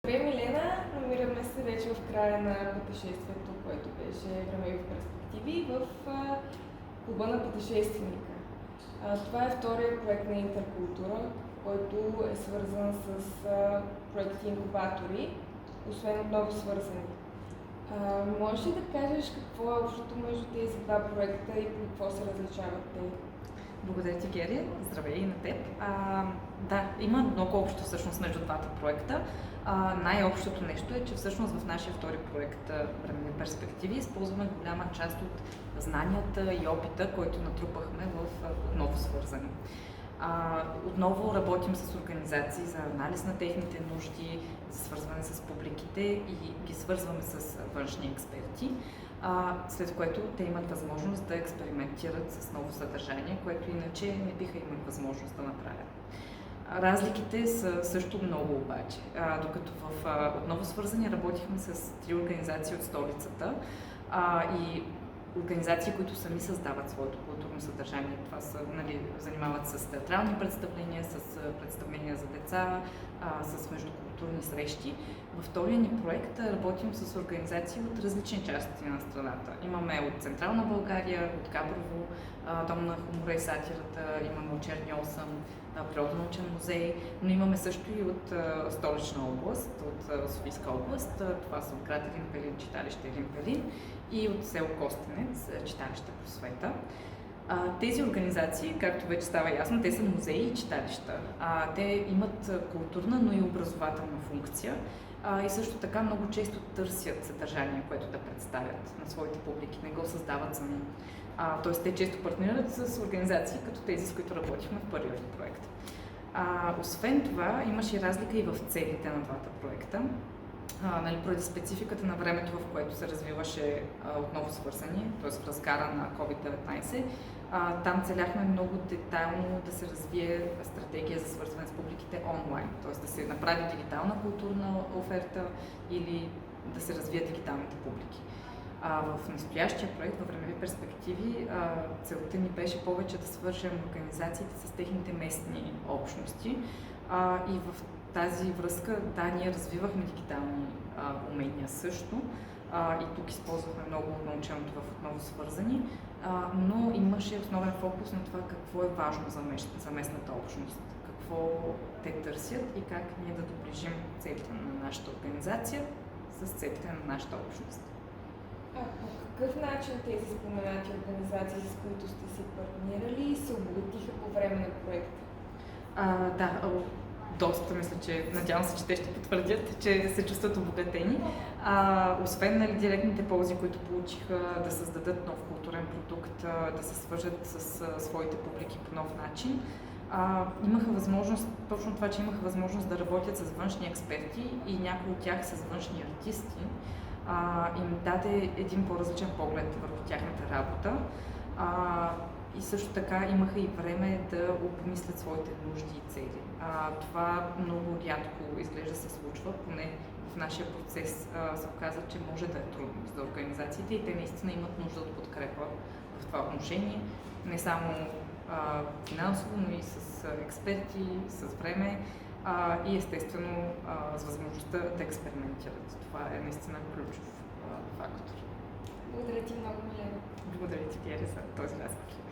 Здравей, Милена! Намираме се вече в края на пътешествието, което беше Времеви перспективи в клуба на пътешественика. Това е втория проект на Интеркултура, който е свързан с проекти инкубатори, освен отново свързани. Можеш ли да кажеш какво е общото между тези два проекта и по какво се различават те? Благодаря ти, Гери. Здравей и на теб. Да, има много общо всъщност между двата проекта. Най-общото нещо е, че всъщност в нашия втори проект Времеви перспективи използваме голяма част от знанията и опита, който натрупахме в отново свързани. Отново работим с организации за анализ на техните нужди, за свързване с публиките и ги свързваме с външни експерти, след което те имат възможност да експериментират с ново съдържание, което иначе не биха имали възможност да направят. Разликите са също много обаче, докато в отново свързани работихме с 3 организации от столицата и организации, които сами създават своето културно съдържание. Това са, занимават с театрални представления, с представления за деца, с междукултурни срещи. Във втория ни проект работим с организации от различни части на страната. Имаме от Централна България, от Габрово, Дом на хумора и сатирата, имаме от Черни 8, Природонаучен музей, но имаме също и от Столична област, от Софийска област. Това са от град Елин Пелин, читалище Елин Пелин и от село Костенец, читалище Просвета. Тези организации, както вече става ясно, те са музеи и читалища. Те имат културна, но и образователна функция и също така много често търсят съдържание, което да представят на своите публики, не го създават сами. Тоест те често партнират с организации, като тези, с които работихме в първия проект. Освен това, имаше разлика и в целите на двата проекта. Поради спецификата на времето, в което се развиваше отново свързани, т.е. в разгара на COVID-19, там целяхме много детайлно да се развие стратегия за свързване с публиките онлайн, т.е. да се направи дигитална културна оферта или да се развият дигиталните публики. В настоящия проект, във Времеви перспективи, целта ни беше повече да свържем организациите с техните местни общности и в тази връзка, да, ние развивахме дигитални умения също и тук използвахме много от наученото в отново свързани, но имаше основен фокус на това какво е важно за местната общност, какво те търсят и как ние да доближим целите на нашата организация с целите на нашата общност. По какъв начин тези споменати организации, с които сте си партнирали, се обогатиха по време на проекта? Доста, мисля, че надявам се, че те ще потвърдят, че се чувстват обогатени. Освен директните ползи, които получиха да създадат нов културен продукт, да се свържат с своите публики по нов начин, имаха възможност, точно това, че имаха възможност да работят с външни експерти и някои от тях с външни артисти, им даде един по-различен поглед върху тяхната работа. И също така имаха и време да обмислят своите нужди и цели. Това много рядко изглежда се случва, поне в нашия процес се оказа, че може да е трудно за организациите и те наистина имат нужда от подкрепа в това отношение, не само финансово, но и с експерти, с време и естествено с възможността да експериментират. Това е наистина ключов фактор. Благодаря ти много, Милена. Благодаря ти, Гери, за този разговор.